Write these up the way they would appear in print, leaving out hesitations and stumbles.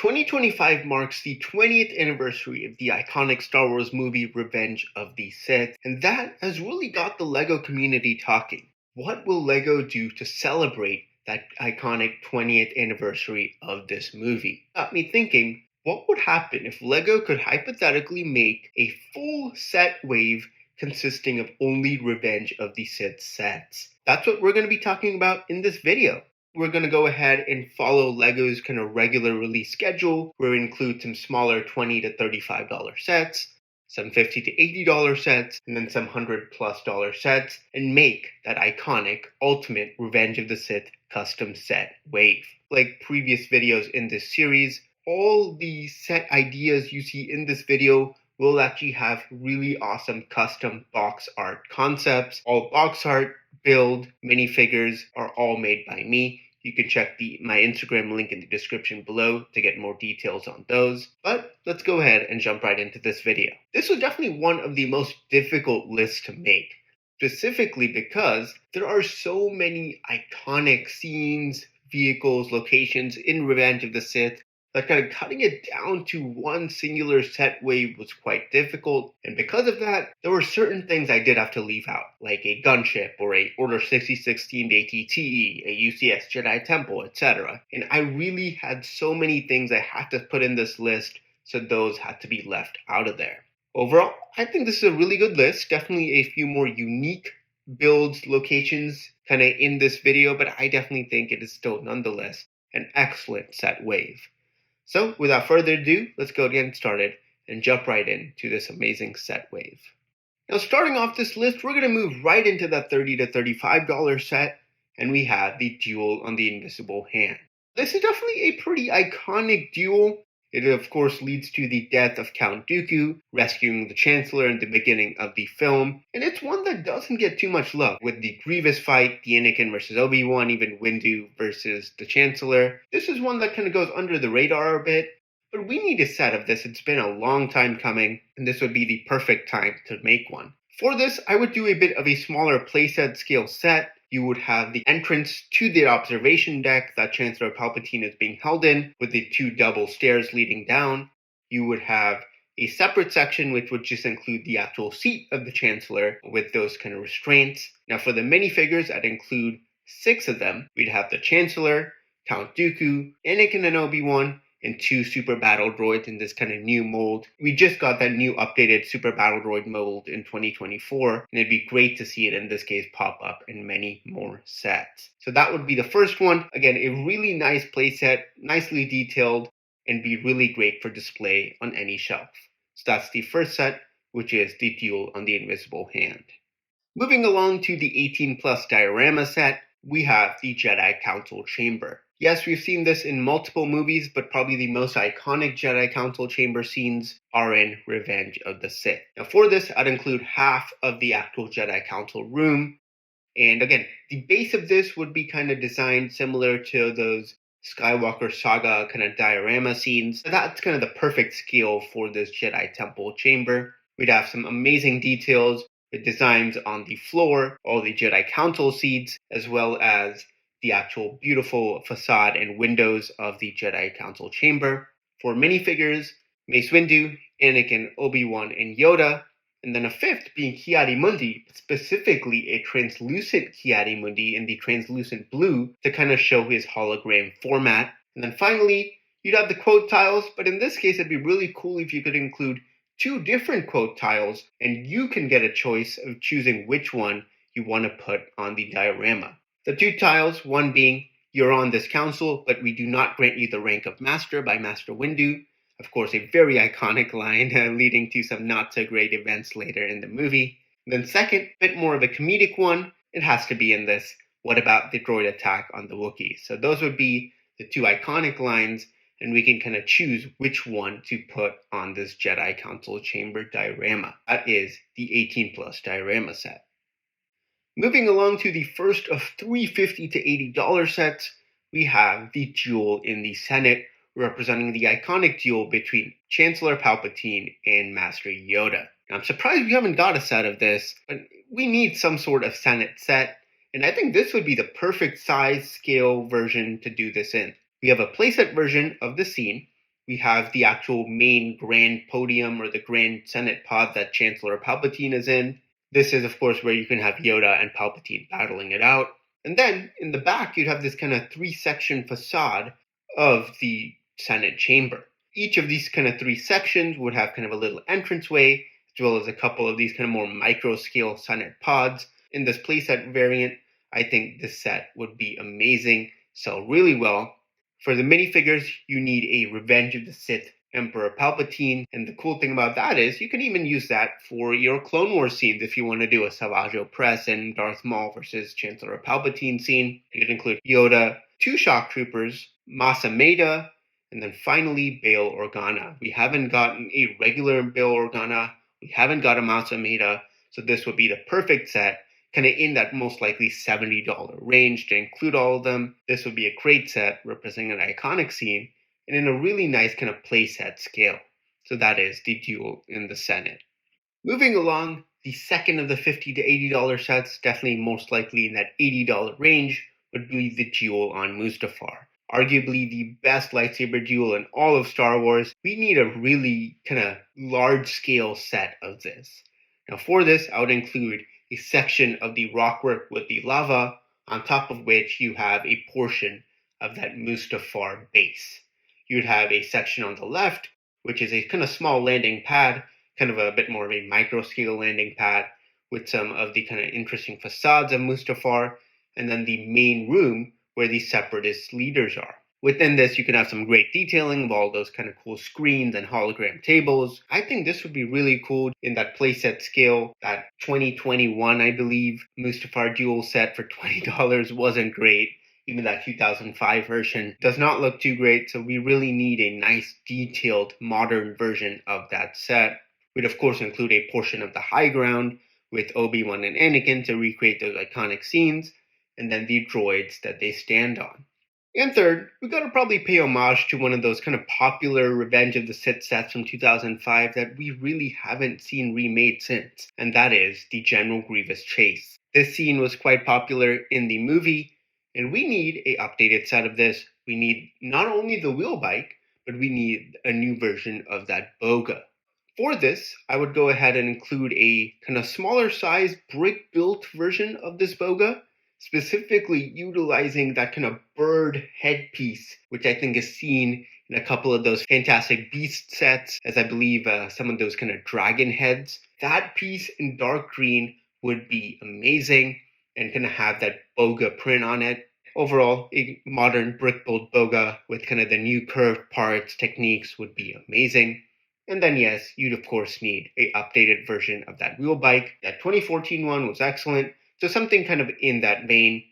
2025 marks the 20th anniversary of the iconic Star Wars movie Revenge of the Sith, and that has really got the LEGO community talking. What will LEGO do to celebrate that iconic 20th anniversary of this movie? Got me thinking, what would happen if LEGO could hypothetically make a full set wave consisting of only Revenge of the Sith sets? That's what we're going to be talking about in this video. We're going to go ahead and follow LEGO's kind of regular release schedule, where it includes some smaller $20 to $35 sets, some $50 to $80 sets, and then some $100+ sets, and make that iconic ultimate Revenge of the Sith custom set wave. Like previous videos in this series, all the set ideas you see in this video will actually have really awesome custom box art concepts. All box art, build, minifigures are all made by me. You can check my Instagram link in the description below to get more details on those. But let's go ahead and jump right into this video. This was definitely one of the most difficult lists to make, specifically because there are so many iconic scenes, vehicles, locations in Revenge of the Sith that kind of cutting it down to one singular set wave was quite difficult, and because of that, there were certain things I did have to leave out, like a gunship or a Order 66 themed ATT, a UCS Jedi Temple, etc. And I really had so many things I had to put in this list, so those had to be left out of there. Overall, I think this is a really good list, definitely a few more unique builds, locations kind of in this video, but I definitely think it is still nonetheless an excellent set wave. So without further ado, let's go get started and jump right into this amazing set wave. Now starting off this list, we're going to move right into that $30 to $35 set, and we have the Duel on the Invisible Hand. This is definitely a pretty iconic duel. It of course leads to the death of Count Dooku, rescuing the Chancellor in the beginning of the film, and it's one that doesn't get too much love, with the Grievous fight, the Anakin versus Obi-Wan, even Windu versus the Chancellor. This is one that kind of goes under the radar a bit, but we need a set of this. It's been a long time coming, and this would be the perfect time to make one. For this, I would do a bit of a smaller playset scale set. You would have the entrance to the observation deck that Chancellor Palpatine is being held in, with the two double stairs leading down. You would have a separate section which would just include the actual seat of the Chancellor with those kind of restraints. Now for the minifigures, I'd include 6 of them. We'd have the Chancellor, Count Dooku, Anakin and Obi-Wan, and 2 Super Battle Droids in this kind of new mold. We just got that new updated Super Battle Droid mold in 2024, and it'd be great to see it in this case pop up in many more sets. So that would be the first one. Again, a really nice playset, nicely detailed, and be really great for display on any shelf. So that's the first set, which is the Duel on the Invisible Hand. Moving along to the 18+ diorama set, we have the Jedi Council Chamber. Yes, we've seen this in multiple movies, but probably the most iconic Jedi Council Chamber scenes are in Revenge of the Sith. Now for this, I'd include half of the actual Jedi Council room. And again, the base of this would be kind of designed similar to those Skywalker Saga kind of diorama scenes. That's kind of the perfect scale for this Jedi Temple Chamber. We'd have some amazing details with designs on the floor, all the Jedi Council seats, as well as the actual beautiful facade and windows of the Jedi Council Chamber. For minifigures, Mace Windu, Anakin, Obi-Wan, and Yoda, and then a 5th being Ki-Adi-Mundi, specifically a translucent Ki-Adi-Mundi in the translucent blue to kind of show his hologram format. And then finally, you'd have the quote tiles, but in this case it'd be really cool if you could include 2 different quote tiles, and you can get a choice of choosing which one you want to put on the diorama. The 2 tiles, one being, "You're on this council, but we do not grant you the rank of Master" by Master Windu. Of course, a very iconic line leading to some not so great events later in the movie. And then second, a bit more of a comedic one, it has to be in this, "What about the droid attack on the Wookiees?" So those would be the 2 iconic lines, and we can kind of choose which one to put on this Jedi Council Chamber diorama. That is the 18+ diorama set. Moving along to the first of 3 $50 to $80 sets, we have the Duel in the Senate, representing the iconic duel between Chancellor Palpatine and Master Yoda. Now, I'm surprised we haven't got a set of this, but we need some sort of Senate set, and I think this would be the perfect size, scale version to do this in. We have a playset version of the scene, we have the actual main grand podium or the grand Senate pod that Chancellor Palpatine is in. This is, of course, where you can have Yoda and Palpatine battling it out. And then in the back, you'd have this kind of 3-section facade of the Senate chamber. Each of these kind of 3 sections would have kind of a little entranceway, as well as a couple of these kind of more micro-scale Senate pods. In this playset variant, I think this set would be amazing, sell really well. For the minifigures, you need a Revenge of the Sith Emperor Palpatine, and the cool thing about that is you can even use that for your Clone Wars scenes if you want to do a Savage Opress and Darth Maul versus Chancellor Palpatine scene. You could include Yoda, 2 Shock Troopers, Mas Amedda, and then finally Bail Organa. We haven't gotten a regular Bail Organa, we haven't got a Mas Amedda, so this would be the perfect set, kind of in that most likely $70 range to include all of them. This would be a great set representing an iconic scene and in a really nice kind of playset scale. So that is the Duel in the Senate. Moving along, the second of the $50 to $80 sets, definitely most likely in that $80 range, would be the Duel on Mustafar. Arguably the best lightsaber duel in all of Star Wars. We need a really kind of large-scale set of this. Now for this, I would include a section of the rockwork with the lava, on top of which you have a portion of that Mustafar base. You'd have a section on the left, which is a kind of small landing pad, kind of a bit more of a micro-scale landing pad, with some of the kind of interesting facades of Mustafar, and then the main room where the separatist leaders are. Within this, you can have some great detailing of all those kind of cool screens and hologram tables. I think this would be really cool in that playset scale. That 2021, I believe, Mustafar Duel set for $20 wasn't great. Even that 2005 version does not look too great, so we really need a nice, detailed, modern version of that set. We'd of course include a portion of the high ground with Obi-Wan and Anakin to recreate those iconic scenes, and then the droids that they stand on. And third, we gotta probably pay homage to one of those kind of popular Revenge of the Sith sets from 2005 that we really haven't seen remade since, and that is the General Grievous Chase. This scene was quite popular in the movie, and we need an updated set of this. We need not only the wheel bike, but we need a new version of that Boga. For this, I would go ahead and include a kind of smaller size brick-built version of this Boga, specifically utilizing that kind of bird headpiece, which I think is seen in a couple of those Fantastic Beast sets, as I believe some of those kind of dragon heads. That piece in dark green would be amazing and kind of have that Boga print on it. Overall, a modern brick-built Boga with kind of the new curved parts techniques would be amazing. And then yes, you'd of course need an updated version of that wheel bike. That 2014 one was excellent. So something kind of in that vein.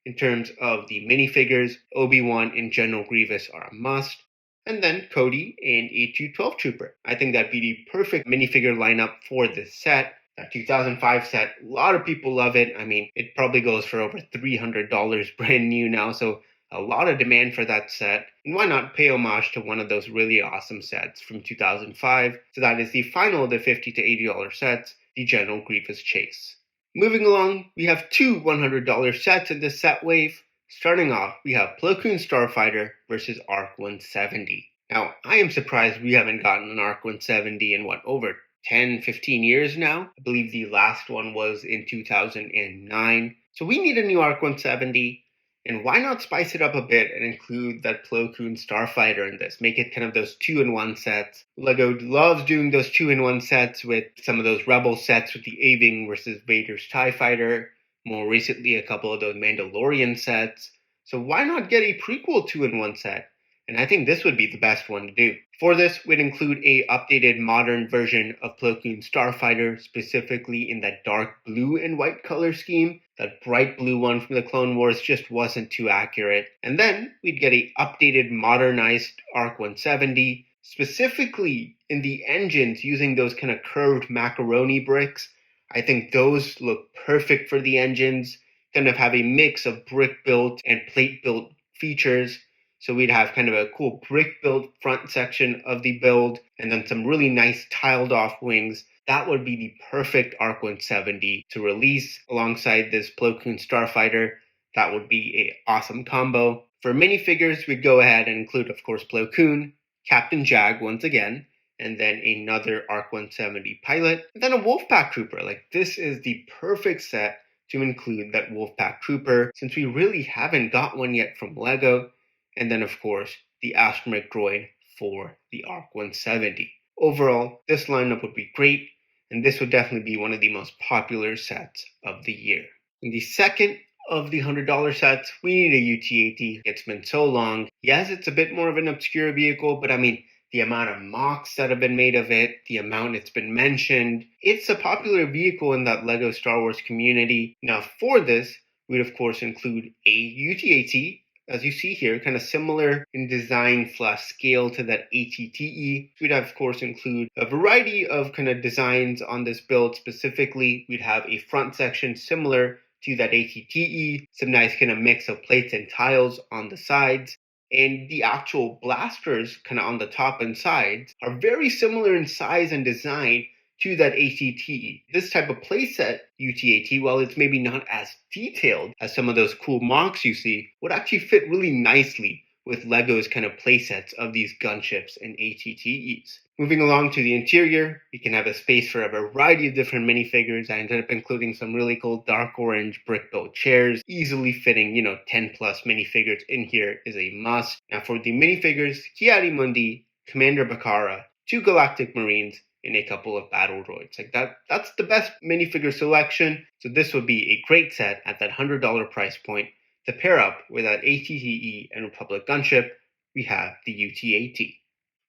In terms of the minifigures, Obi-Wan and General Grievous are a must. And then Cody and a 212 Trooper. I think that'd be the perfect minifigure lineup for this set. That 2005 set, a lot of people love it. I mean, it probably goes for over $300 brand new now, so a lot of demand for that set. And why not pay homage to one of those really awesome sets from 2005? So that is the final of the $50 to $80 sets, the General Grievous Chase. Moving along, we have 2 $100 sets in this set wave. Starting off, we have Plo Koon Starfighter versus ARC 170. Now, I am surprised we haven't gotten an ARC 170 in over 10, 15 years now. I believe the last one was in 2009. So we need a new ARC 170. And why not spice it up a bit and include that Plo Koon Starfighter in this? Make it kind of those 2-in-1 sets. LEGO loves doing those 2-in-1 sets with some of those Rebel sets with the A-Wing versus Vader's TIE Fighter. More recently, a couple of those Mandalorian sets. So why not get a prequel 2-in-1 set? And I think this would be the best one to do. For this, we'd include a updated modern version of Plo Koon Starfighter, specifically in that dark blue and white color scheme. That bright blue one from the Clone Wars just wasn't too accurate. And then we'd get a updated modernized ARC 170, specifically in the engines using those kind of curved macaroni bricks. I think those look perfect for the engines, kind of have a mix of brick-built and plate-built features. So we'd have kind of a cool brick-built front section of the build, and then some really nice tiled-off wings. That would be the perfect ARC 170 to release alongside this Plo Koon Starfighter. That would be an awesome combo. For minifigures, we'd go ahead and include, of course, Plo Koon, Captain Jag once again, and then another ARC 170 pilot, and then a Wolfpack trooper. Like, this is the perfect set to include that Wolfpack trooper, since we really haven't got one yet from LEGO. And then, of course, the astromech droid for the ARC 170. Overall, this lineup would be great, and this would definitely be one of the most popular sets of the year. And the second of the $100 sets, we need a UT-80. It's been so long. Yes, it's a bit more of an obscure vehicle, but I mean, the amount of mocks that have been made of it, the amount it's been mentioned, it's a popular vehicle in that LEGO Star Wars community. Now, for this, we'd of course include a UT-80, as you see here, kind of similar in design / scale to that ATTE. We'd of course include a variety of kind of designs on this build. Specifically, we'd have a front section similar to that ATTE, some nice kind of mix of plates and tiles on the sides, and the actual blasters kind of on the top and sides are very similar in size and design to that ATTE. This type of playset UT-80, while it's maybe not as detailed as some of those cool mocks you see, would actually fit really nicely with LEGO's kind of playsets of these gunships and ATTEs. Moving along to the interior, you can have a space for a variety of different minifigures. I ended up including some really cool dark orange brick-built chairs, easily fitting, 10 plus minifigures in here is a must. Now for the minifigures, Ki-Adi-Mundi, Commander Bacara, 2 Galactic Marines, and a couple of battle droids. Like that's the best minifigure selection. So this would be a great set at that $100 price point to pair up with that ATTE and Republic gunship. We have the UT-80.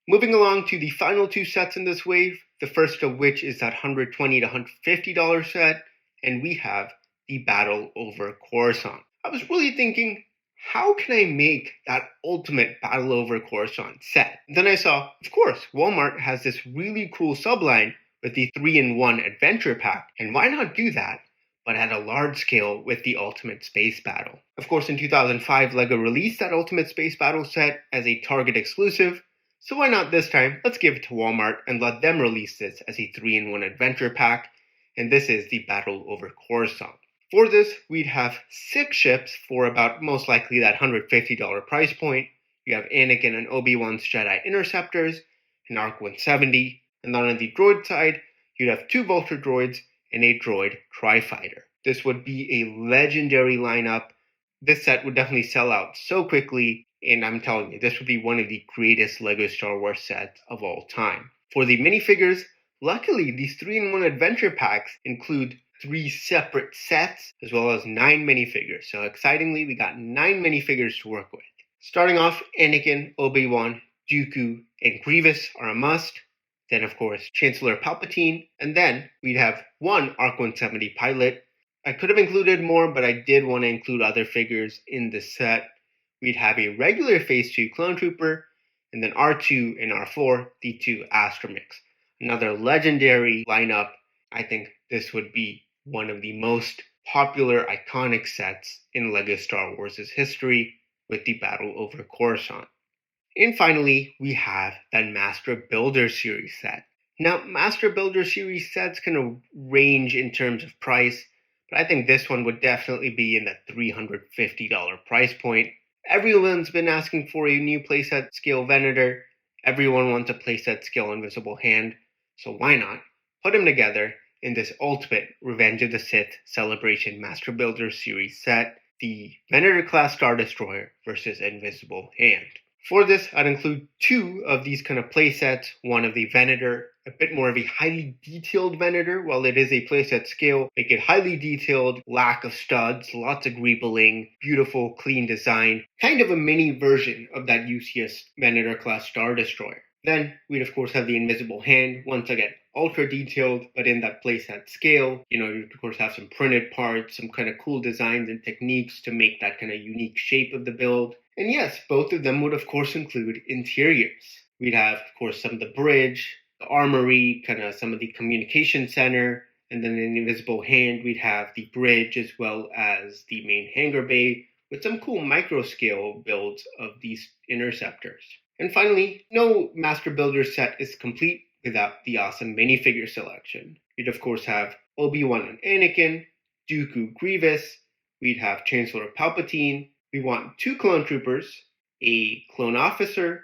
Moving along to the final 2 sets in this wave, the first of which is that $120 to $150 set, and we have the Battle Over Coruscant. I was really thinking, how can I make that ultimate Battle Over Coruscant set? And then I saw, of course, Walmart has this really cool subline with the 3-in-1 adventure pack, and why not do that, but at a large scale with the Ultimate Space Battle? Of course, in 2005, LEGO released that Ultimate Space Battle set as a Target exclusive, so why not this time? Let's give it to Walmart and let them release this as a 3-in-1 adventure pack, and this is the Battle Over Coruscant. For this, we'd have 6 ships for about most likely that $150 price point. You have Anakin and Obi-Wan's Jedi Interceptors, an ARC 170, and then on the droid side, you'd have 2 Vulture droids and a droid Tri-Fighter. This would be a legendary lineup. This set would definitely sell out so quickly, and I'm telling you, this would be one of the greatest LEGO Star Wars sets of all time. For the minifigures, luckily, these 3-in-1 adventure packs include 3 separate sets, as well as 9 minifigures. So excitingly, we got 9 minifigures to work with. Starting off, Anakin, Obi-Wan, Dooku, and Grievous are a must. Then, of course, Chancellor Palpatine. And then we'd have 1 ARC 170 pilot. I could have included more, but I did want to include other figures in this set. We'd have a regular Phase 2 clone trooper, and then R2 and R4, the 2 astromechs. Another legendary lineup. I think this would be one of the most popular iconic sets in LEGO Star Wars' history with the Battle Over Coruscant. And finally, we have that Master Builder Series set. Now, Master Builder Series sets kind of range in terms of price, but I think this one would definitely be in the $350 price point. Everyone's been asking for a new playset scale Venator. Everyone wants a playset scale Invisible Hand, so why not put them together in this ultimate Revenge of the Sith Celebration Master Builder Series set, the Venator Class Star Destroyer versus Invisible Hand. For this, I'd include 2 of these kind of playsets, one of the Venator, a bit more of a highly detailed Venator, while it is a playset scale, make it highly detailed, lack of studs, lots of greebling, beautiful, clean design, kind of a mini version of that UCS Venator Class Star Destroyer. Then we'd of course have the Invisible Hand, once again, ultra detailed, but in that playset scale. You of course have some printed parts, some kind of cool designs and techniques to make that kind of unique shape of the build. And yes, both of them would of course include interiors. We'd have, of course, some of the bridge, the armory, kind of some of the communication center, and then in the Invisible Hand, we'd have the bridge as well as the main hangar bay with some cool micro scale builds of these interceptors. And finally, no Master Builder set is complete without the awesome minifigure selection. We'd of course have Obi-Wan and Anakin, Dooku, Grievous, we'd have Chancellor Palpatine, we want 2 clone troopers, a clone officer,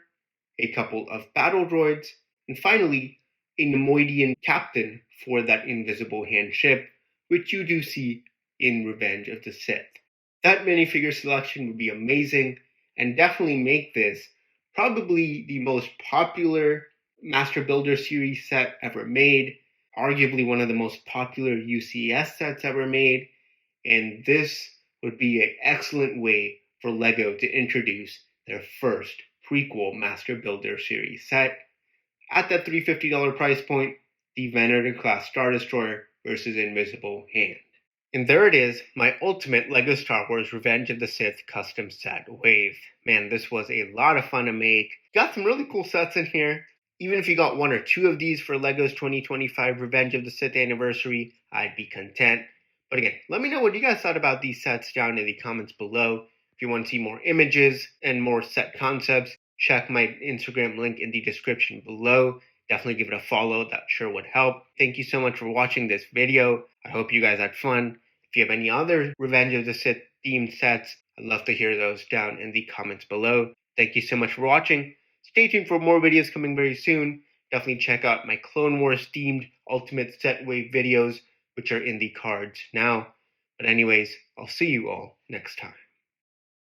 a couple of battle droids, and finally, a Nemoidian captain for that invisible hand ship, which you do see in Revenge of the Sith. That minifigure selection would be amazing, and definitely make this probably the most popular Master Builder series set ever made, arguably one of the most popular UCS sets ever made, and this would be an excellent way for LEGO to introduce their first prequel Master Builder series set. At that $350 price point, the Venator Class Star Destroyer versus Invisible Hand. And there it is, my ultimate LEGO Star Wars Revenge of the Sith custom set wave. Man, this was a lot of fun to make. Got some really cool sets in here. Even if you got one or two of these for LEGO's 2025 Revenge of the Sith anniversary, I'd be content. But again, let me know what you guys thought about these sets down in the comments below. If you want to see more images and more set concepts, check my Instagram link in the description below. Definitely give it a follow, that sure would help. Thank you so much for watching this video. I hope you guys had fun. If you have any other Revenge of the Sith themed sets, I'd love to hear those down in the comments below. Thank you so much for watching. Stay tuned for more videos coming very soon. Definitely check out my Clone Wars themed Ultimate Set Wave videos, which are in the cards now. But anyways, I'll see you all next time.